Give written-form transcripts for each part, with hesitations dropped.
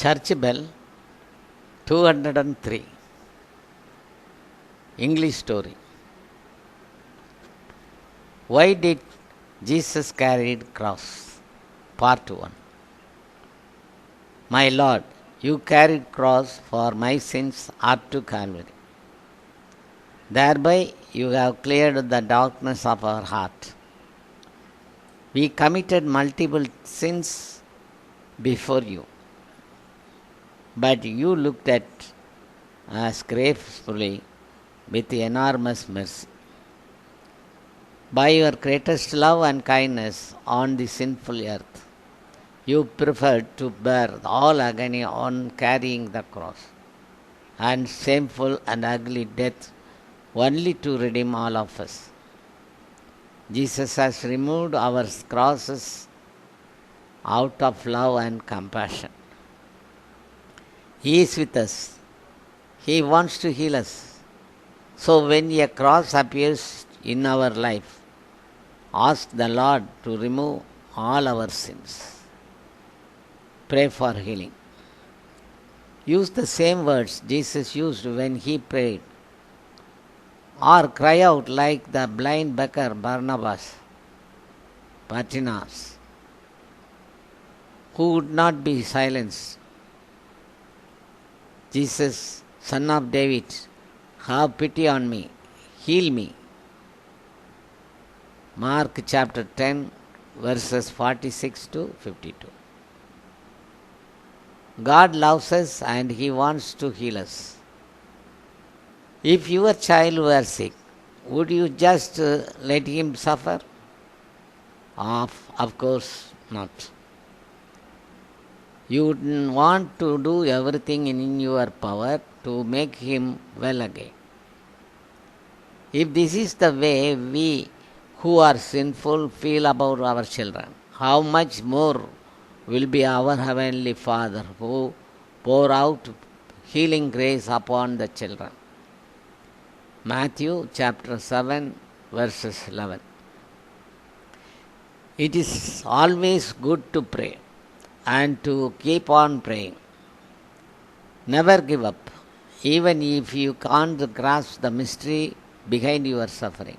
Church bell 203. English story. Why did Jesus carry cross? Part 1. My Lord, you carried cross for my sins up to Calvary. Thereby you have cleared the darkness of our heart. We committed multiple sins before you, but you looked at us gracefully with enormous mercy. By your greatest love and kindness on the sinful earth, you preferred to bear all agony on carrying the cross and shameful and ugly death only to redeem all of us. Jesus has removed our crosses out of love and compassion. He is with us. He wants to heal us. So when a cross appears in our life, ask the Lord to remove all our sins. Pray for healing. Use the same words Jesus used when he prayed, or cry out like the blind beggar Bartimaeus, who would not be silenced. Jesus, Son of David, have pity on me, heal me. Mark chapter 10, verses 46 to 52. God loves us and He wants to heal us. If your child were sick, would you just let him suffer? Of course not. You would want to do everything in your power to make him well again. If this is the way we who are sinful feel about our children, how much more will be our Heavenly Father who pour out healing grace upon the children. Matthew chapter 7, verses 11. It is always good to pray and to keep on praying. Never give up, even if you can't grasp the mystery behind your suffering.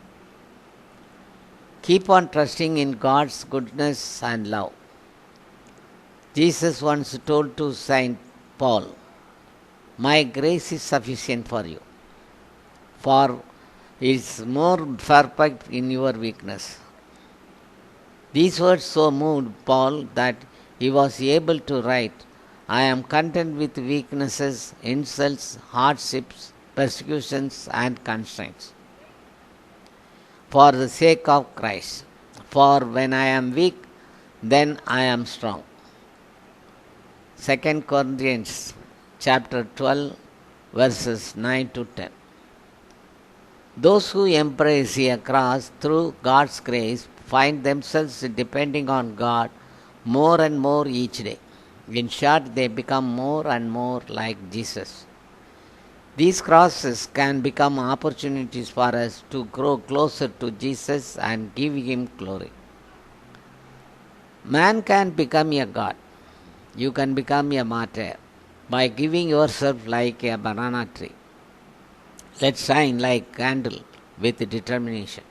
Keep on trusting in God's goodness and love. Jesus once told to Saint Paul, "My grace is sufficient for you, for it is more perfect in your weakness." These words so moved Paul that he was able to write, "I am content with weaknesses, insults, hardships, persecutions, and constraints, for the sake of Christ. For when I am weak, then I am strong." 2 Corinthians chapter 12, verses 9 to 10. Those who embrace a cross through God's grace find themselves depending on God more and more each day. In short, they become more and more like Jesus. These crosses can become opportunities for us to grow closer to Jesus and give Him glory. Man can become a God. You can become a martyr by giving yourself like a banana tree. Let's shine like candle with determination.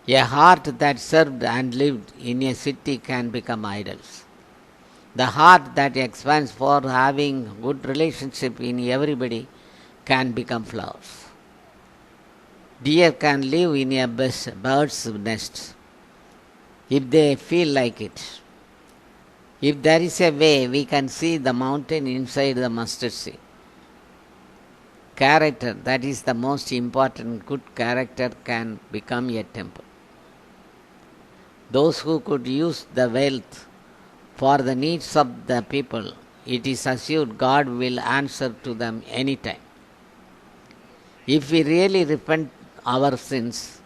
A heart that served and lived in a city can become idols. The heart that expands for having good relationship in everybody can become flowers. Deer can live in a bird's nest if they feel like it. If there is a way, we can see the mountain inside the mustard seed. Character, that is the most important. Good character can become a temple. Those who could use the wealth for the needs of the people, it is assured God will answer to them anytime. If we really repent our sins,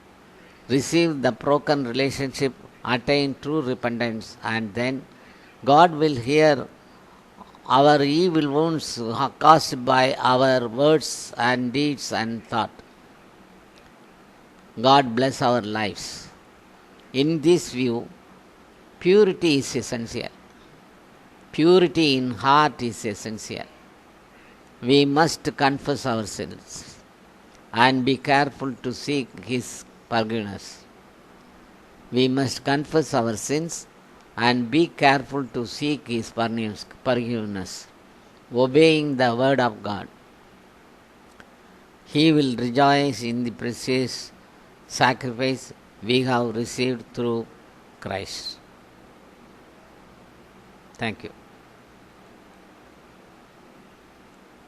receive the broken relationship, attain true repentance, and then God will hear our evil wounds caused by our words and deeds and thought. God bless our lives. In this view, purity is essential. Purity in heart is essential. We must confess our sins and be careful to seek His forgiveness. We must confess our sins and be careful to seek His forgiveness, obeying the word of God. He will rejoice in the precious sacrifice we have received through Christ. Thank you.